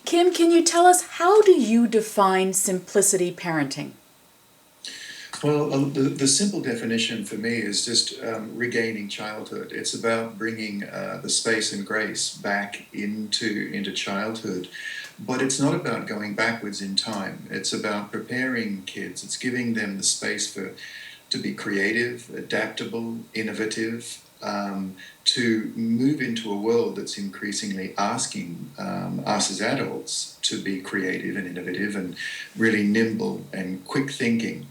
Kim, can you tell us, how do you define simplicity parenting? Well, the simple definition for me is just regaining childhood. It's about bringing the space and grace back into childhood, but it's not about going backwards in time. It's about preparing kids. It's giving them the space to be creative, adaptable, innovative, to move into a world that's increasingly asking us as adults to be creative and innovative and really nimble and quick thinking.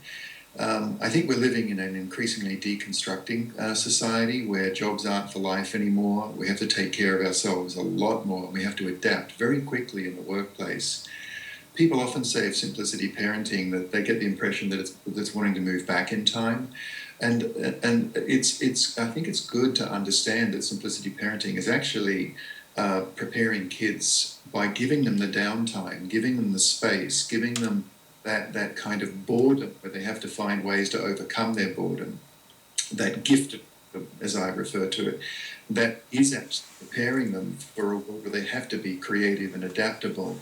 I think we're living in an increasingly deconstructing society where jobs aren't for life anymore. We have to take care of ourselves a lot more. We have to adapt very quickly in the workplace. People often say of simplicity parenting that they get the impression that it's wanting to move back in time, and it's I think it's good to understand that simplicity parenting is actually preparing kids by giving them the downtime, giving them the space, giving them that kind of boredom where they have to find ways to overcome their boredom, that gift of boredom, as I refer to it, that is actually preparing them for a world where they have to be creative and adaptable.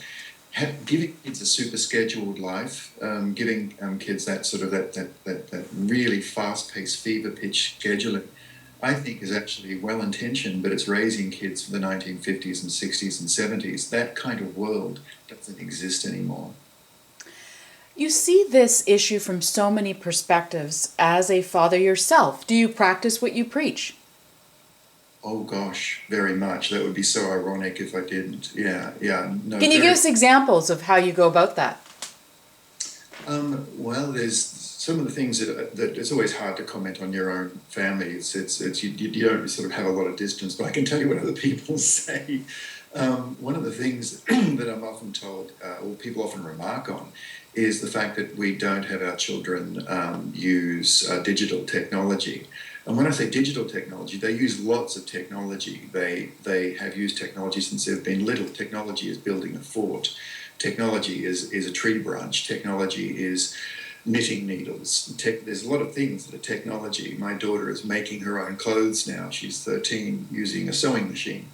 Giving kids a super scheduled life, giving kids that sort of that really fast-paced fever pitch scheduling, I think is actually well intentioned, but it's raising kids for the 1950s and 60s and 70s. That kind of world doesn't exist anymore. You see this issue from so many perspectives as a father yourself. Do you practice what you preach? Oh gosh, very much. That would be so ironic if I didn't. Yeah, yeah. No, Can you give very. us examples of how you go about that? Well, there's some of the things that it's always hard to comment on your own family. It's you don't sort of have a lot of distance, but I can tell you what other people say. One of the things that I'm often told, or people often remark on, is the fact that we don't have our children use digital technology. And when I say digital technology, they use lots of technology. They have used technology since they've been little. Technology is building a fort. Technology is a tree branch. Technology is knitting needles. There's a lot of things that are technology. My daughter is making her own clothes now. She's 13, using a sewing machine.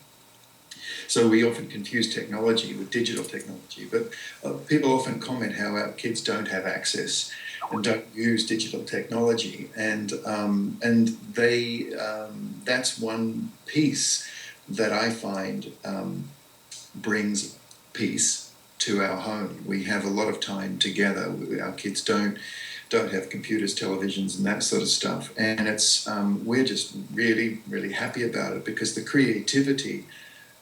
So we often confuse technology with digital technology, but people often comment how our kids don't have access and don't use digital technology, and that's one piece that I find brings peace to our home. We have a lot of time together. Our kids don't have computers, televisions, and that sort of stuff, and it's we're just really happy about it because the creativity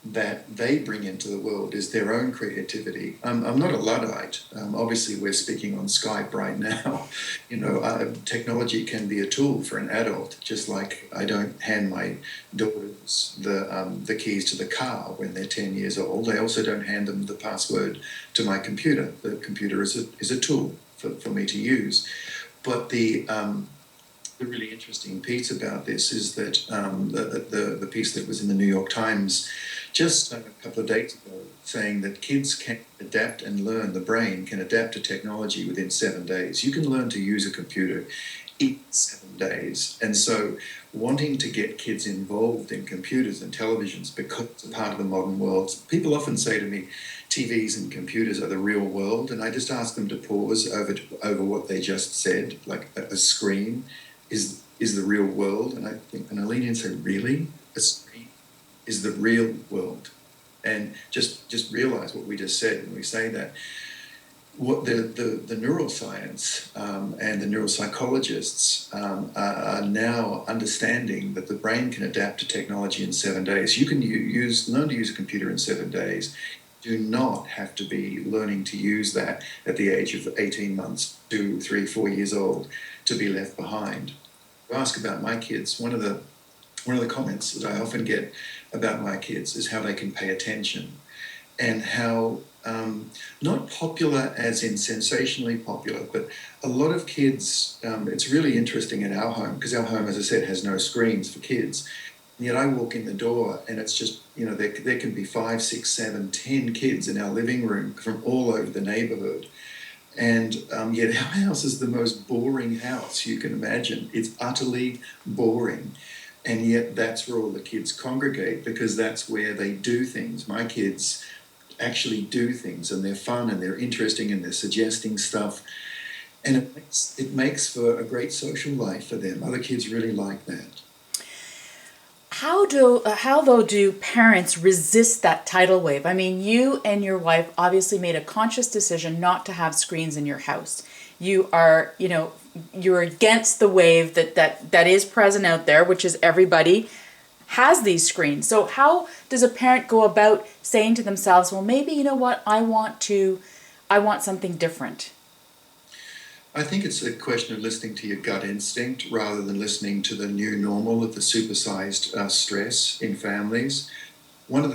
that they bring into the world is their own creativity. I'm not a Luddite. Obviously, we're speaking on Skype right now. Technology can be a tool for an adult, just like I don't hand my daughters the keys to the car when they're 10 years old. I also don't hand them the password to my computer. The computer is a tool for me to use. But the really interesting piece about this is that the piece that was in the New York Times just a couple of days ago, saying that kids can adapt and learn, the brain can adapt to technology within 7 days. You can learn to use a computer in 7 days. And so wanting to get kids involved in computers and televisions because it's a part of the modern world, people often say to me, TVs and computers are the real world, and I just ask them to pause over what they just said, like a screen is the real world, and I lean in and say, really, a screen is the real world, and just realize what we just said when we say that. What the neuroscience and the neuropsychologists are now understanding that the brain can adapt to technology in 7 days. You can learn to use a computer in 7 days. Do not have to be learning to use that at the age of 18 months, 2, 3, 4 years old, to be left behind. To ask about my kids, one of the comments that I often get about my kids is how they can pay attention, and how not popular as in sensationally popular, but a lot of kids, it's really interesting in our home, because our home, as I said, has no screens for kids. And yet I walk in the door and it's just, there can be 5, 6, 7, 10 kids in our living room from all over the neighborhood. And yet our house is the most boring house you can imagine. It's utterly boring. And yet that's where all the kids congregate, because that's where they do things. My kids actually do things, and they're fun and they're interesting and they're suggesting stuff. And it makes for a great social life for them. Other kids really like that. How though do parents resist that tidal wave? I mean, you and your wife obviously made a conscious decision not to have screens in your house. You are, you're against the wave that is present out there, which is everybody has these screens. So how does a parent go about saying to themselves, well, maybe, you know what, I want something different? I think it's a question of listening to your gut instinct rather than listening to the new normal of the supersized stress in families. When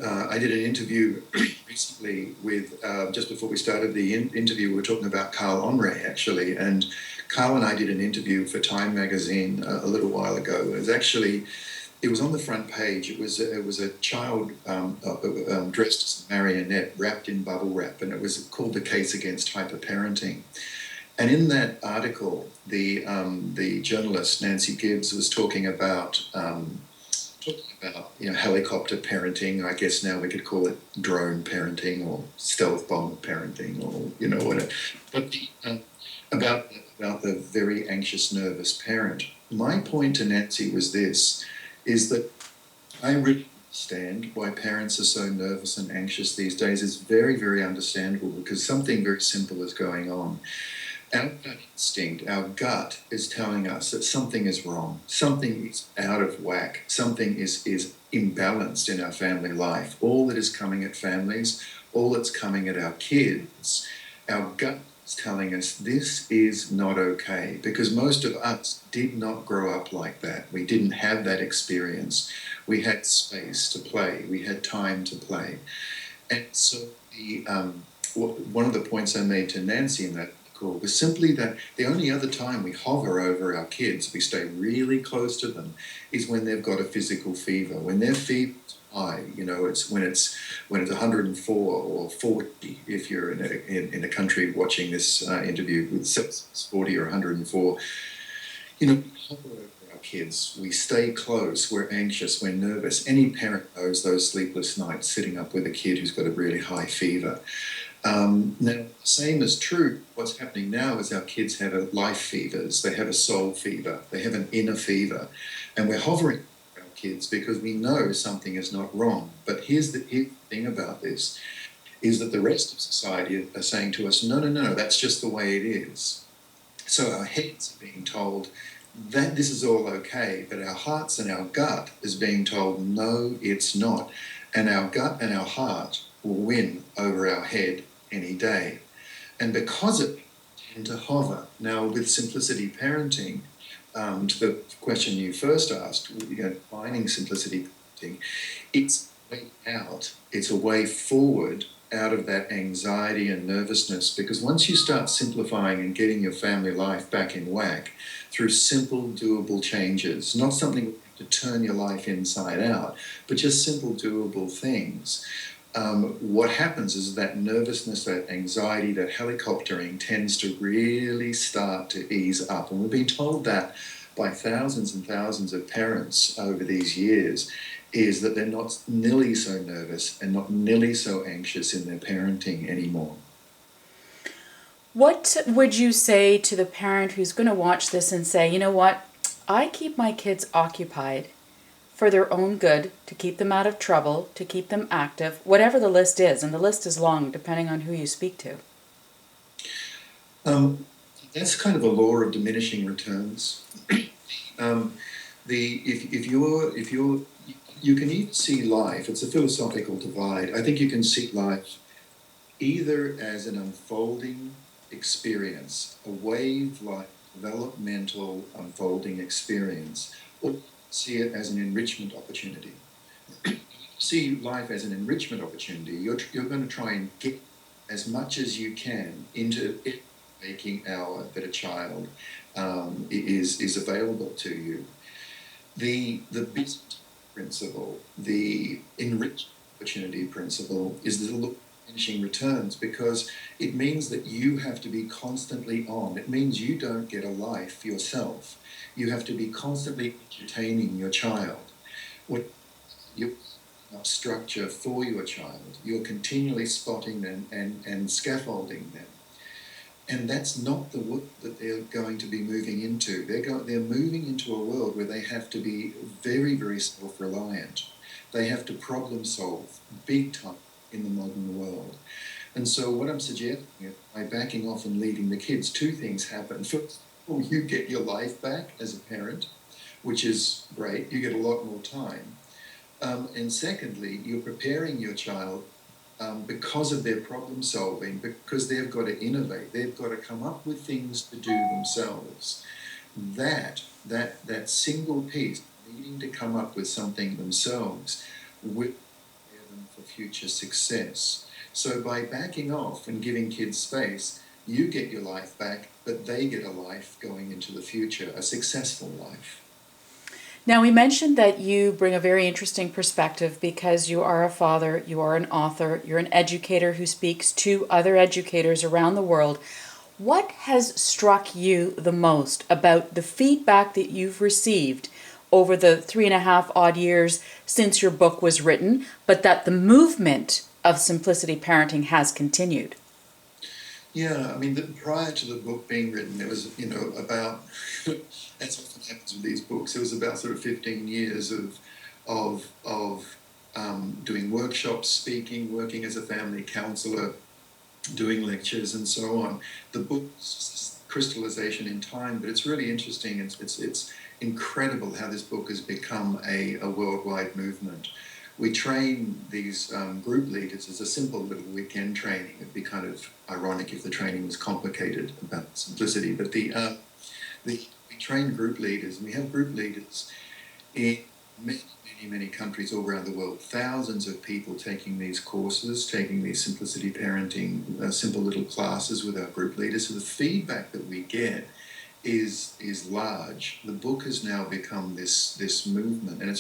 I did an interview recently with just before we started the interview, we were talking about Carl Honore actually, and Carl and I did an interview for Time magazine a little while ago. It was on the front page. It was a child dressed as a marionette, wrapped in bubble wrap, and it was called "The Case Against Hyperparenting." And in that article, the journalist Nancy Gibbs was talking about helicopter parenting. I guess now we could call it drone parenting or stealth bomb parenting, or whatever. But about the very anxious, nervous parent. My point to Nancy was this: is that I really understand why parents are so nervous and anxious these days. It's very, very understandable because something very simple is going on. Our gut instinct, our gut is telling us that something is wrong, something is out of whack, something is imbalanced in our family life. All that is coming at families, all that's coming at our kids, our gut is telling us this is not okay, because most of us did not grow up like that. We didn't have that experience. We had space to play, we had time to play. And so one of the points I made to Nancy in that was simply that the only other time we hover over our kids, we stay really close to them, is when they've got a physical fever. When their fever's high, it's when it's 104 or 40. If you're in a country watching this interview with 40 or 104, we hover over our kids. We stay close. We're anxious. We're nervous. Any parent knows those sleepless nights sitting up with a kid who's got a really high fever. Now, the same is true. What's happening now is our kids have life fevers. They have a soul fever. They have an inner fever. And we're hovering over our kids because we know something is not wrong. But here's the thing about this, is that the rest of society are saying to us, no, that's just the way it is. So our heads are being told that this is all okay, but our hearts and our gut is being told, no, it's not. And our gut and our heart will win over our head any day. And because it tend to hover. Now, with simplicity parenting, to the question you first asked, defining simplicity parenting, it's a way out, it's a way forward out of that anxiety and nervousness, because once you start simplifying and getting your family life back in whack through simple, doable changes, not something to turn your life inside out, but just simple, doable things, what happens is that nervousness, that anxiety, that helicoptering tends to really start to ease up. And we've been told that by thousands and thousands of parents over these years, is that they're not nearly so nervous and not nearly so anxious in their parenting anymore. What would you say to the parent who's going to watch this and say, you know what, I keep my kids occupied for their own good, to keep them out of trouble, to keep them active, whatever the list is, and the list is long depending on who you speak to? That's kind of a law of diminishing returns. You can either see life, it's a philosophical divide. I think you can see life either as an unfolding experience, a wave-like developmental unfolding experience, or see it as an enrichment opportunity. See life as an enrichment opportunity. You're going to try and get as much as you can into it, making hour that a child is available to you. The business principle, the enrichment opportunity principle, is the law of diminishing returns, because it means that you have to be constantly on. It means you don't get a life yourself. You have to be constantly entertaining your child. What you up structure for your child. You're continually spotting them and scaffolding them. And that's not the world that they're going to be moving into. They're moving into a world where they have to be very, very self-reliant. They have to problem solve big time in the modern world. And so what I'm suggesting is, by backing off and leaving the kids, two things happen. First of all, you get your life back as a parent, which is great. You get a lot more time. And secondly, you're preparing your child because of their problem solving, because they've got to innovate, they've got to come up with things to do themselves. That single piece, needing to come up with something themselves, will prepare them for future success. So by backing off and giving kids space, you get your life back, but they get a life going into the future, a successful life. Now, we mentioned that you bring a very interesting perspective because you are a father, you are an author, you're an educator who speaks to other educators around the world. What has struck you the most about the feedback that you've received over the 3.5 odd years since your book was written, but that the movement of simplicity parenting has continued? Yeah, I mean, prior to the book being written, it was, about, that's what happens with these books. It was about sort of 15 years of doing workshops, speaking, working as a family counsellor, doing lectures, and so on. The book's crystallization in time, but it's really interesting. It's incredible how this book has become a worldwide movement. We train these group leaders as a simple little weekend training. It'd be kind of ironic if the training was complicated about simplicity, but we train group leaders, and we have group leaders in many countries all around the world. Thousands of people taking these courses, taking these simplicity parenting, simple little classes with our group leaders. So the feedback that we get is large. The book has now become this movement, and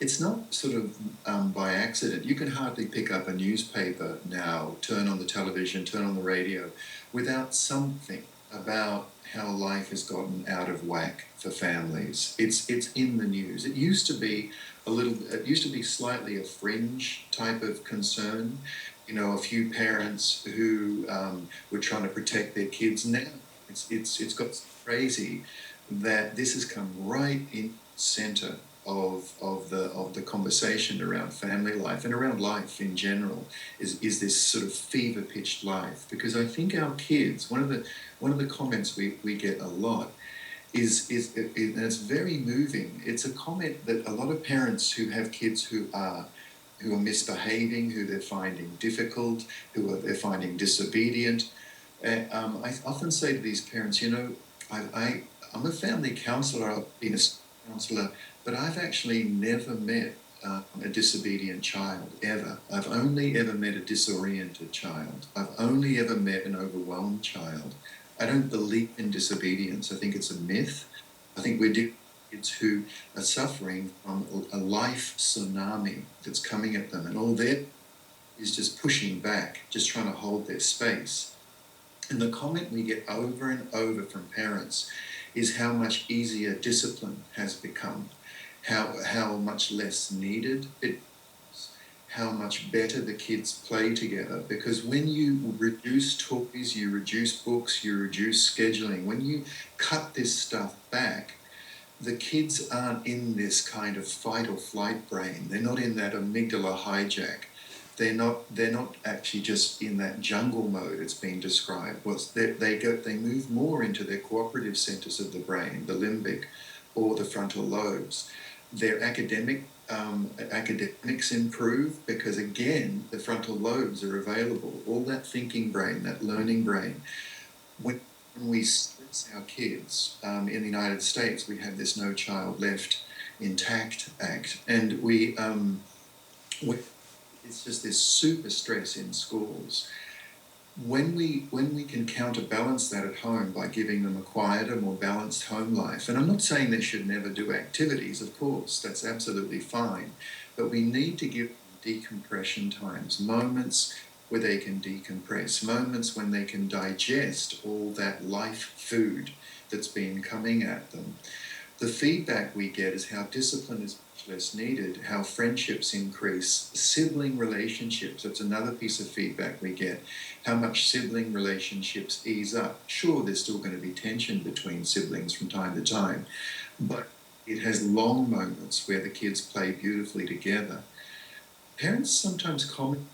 it's not sort of by accident. You can hardly pick up a newspaper now, turn on the television, turn on the radio, without something about how life has gotten out of whack for families. It's in the news. It used to be slightly a fringe type of concern. A few parents who were trying to protect their kids. Now it's got so crazy that this has come right in the center of the conversation around family life and around life in general is this sort of fever pitched life. Because I think our kids, one of the comments we get a lot is and it's very moving. It's a comment that a lot of parents who have kids who are misbehaving, who they're finding difficult, they're finding disobedient. I often say to these parents, I'm a family counsellor, I've been a counsellor, but I've actually never met a disobedient child, ever. I've only ever met a disoriented child. I've only ever met an overwhelmed child. I don't believe in disobedience. I think it's a myth. I think we're dealing with kids who are suffering from a life tsunami that's coming at them, and all they're is just pushing back, just trying to hold their space. And the comment we get over and over from parents is how much easier discipline has become, how much less needed it is, how much better the kids play together. Because when you reduce toys, you reduce books, you reduce scheduling, when you cut this stuff back, the kids aren't in this kind of fight or flight brain. They're not in that amygdala hijack. They're not actually just in that jungle mode it's been described. They move more into their cooperative centers of the brain, the limbic or the frontal lobes. Their academics improve because, again, the frontal lobes are available. All that thinking brain, that learning brain. When we stress our kids, in the United States, we have this No Child Left Intact Act, and it's just this super stress in schools. When we can counterbalance that at home by giving them a quieter, more balanced home life, and I'm not saying they should never do activities, of course, that's absolutely fine, but we need to give them decompression times, moments where they can decompress, moments when they can digest all that life food that's been coming at them. The feedback we get is how discipline has less needed, how friendships increase, sibling relationships, that's another piece of feedback we get, how much sibling relationships ease up. Sure, there's still going to be tension between siblings from time to time, but it has long moments where the kids play beautifully together. Parents sometimes comment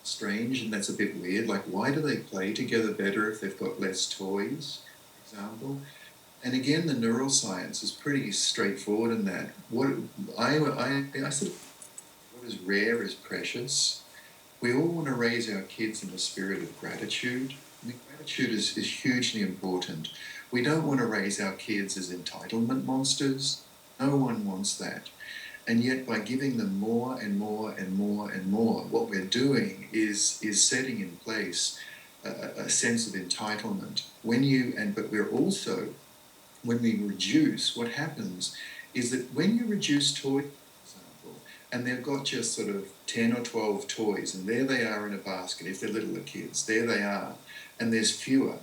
strange, and that's a bit weird, like why do they play together better if they've got less toys, for example? And again, the neuroscience is pretty straightforward in that. I sort of, what is rare is precious. We all want to raise our kids in a spirit of gratitude. I mean, gratitude is hugely important. We don't want to raise our kids as entitlement monsters. No one wants that. And yet, by giving them more and more and more and more, what we're doing is setting in place a sense of entitlement. But we're also, when we reduce, what happens is that when you reduce toys, for example, and they've got just sort of 10 or 12 toys, and there they are in a basket, if they're littler kids, there they are, and there's fewer,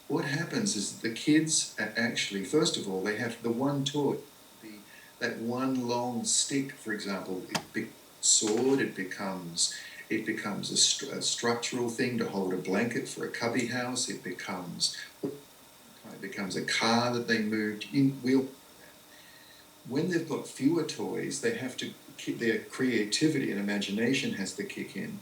what happens is that the kids are actually, first of all, they have the one toy, that one long stick, for example, sword, it becomes a structural thing to hold a blanket for a cubby house, it becomes a car that they moved in wheel. When they've got fewer toys, they have to their creativity and imagination has to kick in.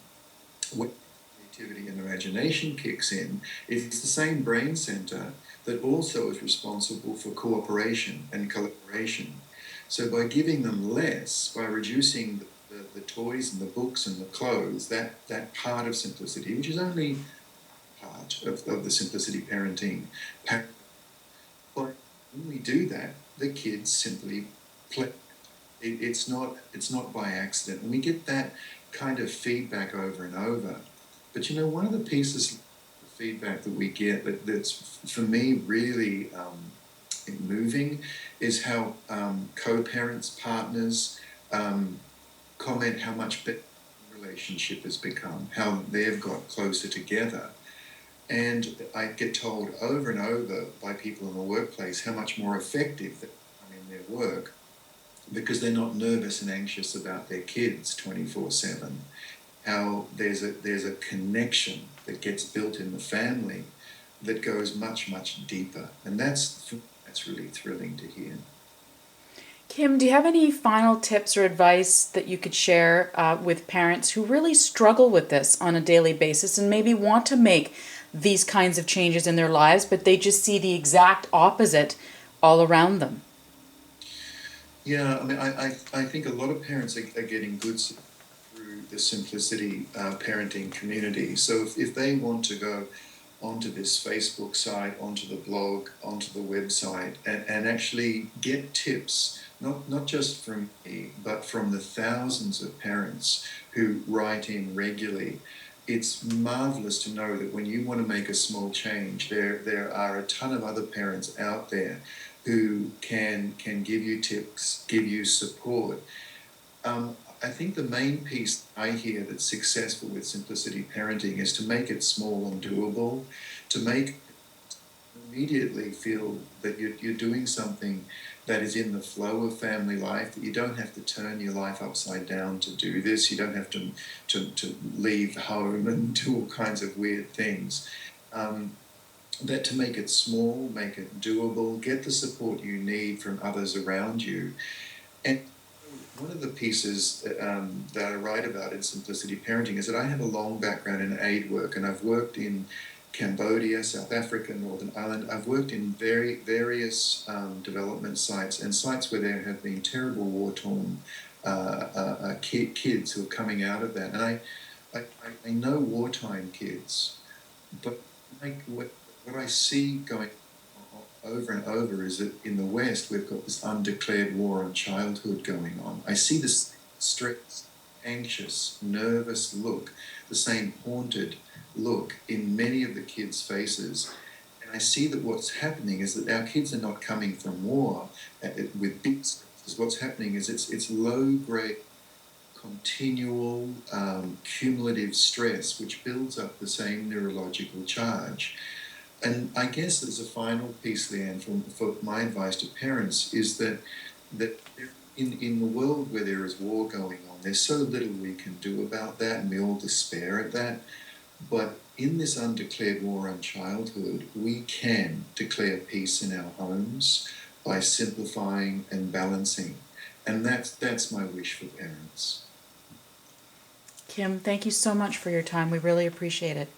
When creativity and imagination kicks in, it's the same brain center that also is responsible for cooperation and collaboration. So by giving them less, by reducing the toys and the books and the clothes, that part of simplicity, which is only part of the simplicity parenting, but when we do that, the kids simply play. It's not by accident, and we get that kind of feedback over and over. But one of the pieces of feedback that we get that's for me really moving is how co-parents, partners comment how much better the relationship has become, how they've got closer together. And I get told over and over by people in the workplace how much more effective they are in their work because they're not nervous and anxious about their kids 24/7. How there's a connection that gets built in the family that goes much, much deeper. And that's really thrilling to hear. Kim, do you have any final tips or advice that you could share with parents who really struggle with this on a daily basis and maybe want to make these kinds of changes in their lives, but they just see the exact opposite all around them? Yeah, I mean, I think a lot of parents are getting good through the simplicity parenting community. So if they want to go onto this Facebook site, onto the blog, onto the website, and actually get tips, not just from me, but from the thousands of parents who write in regularly. It's marvelous to know that when you want to make a small change, there are a ton of other parents out there who can give you tips, give you support. I think the main piece I hear that's successful with simplicity parenting is to make it small and doable, to make immediately feel that you're doing something that is in the flow of family life, that you don't have to turn your life upside down to do this, you don't have to leave home and do all kinds of weird things. That to make it small, make it doable, get the support you need from others around you. And one of the pieces that I write about in Simplicity Parenting is that I have a long background in aid work, and I've worked in Cambodia, South Africa, Northern Ireland. I've worked in various development sites and sites where there have been terrible war-torn kids who are coming out of that. And I know wartime kids, but what I see going over and over is that in the West we've got this undeclared war on childhood going on. I see this stressed, anxious, nervous look, the same haunted look in many of the kids' faces. And I see that what's happening is that our kids are not coming from war with big stresses. What's happening is it's low-grade, continual, cumulative stress, which builds up the same neurological charge. And I guess as a final piece, Lianne, for my advice to parents is that there are in the world where there is war going on, there's so little we can do about that, and we all despair at that. But in this undeclared war on childhood, we can declare peace in our homes by simplifying and balancing. And that's my wish for parents. Kim, thank you so much for your time. We really appreciate it.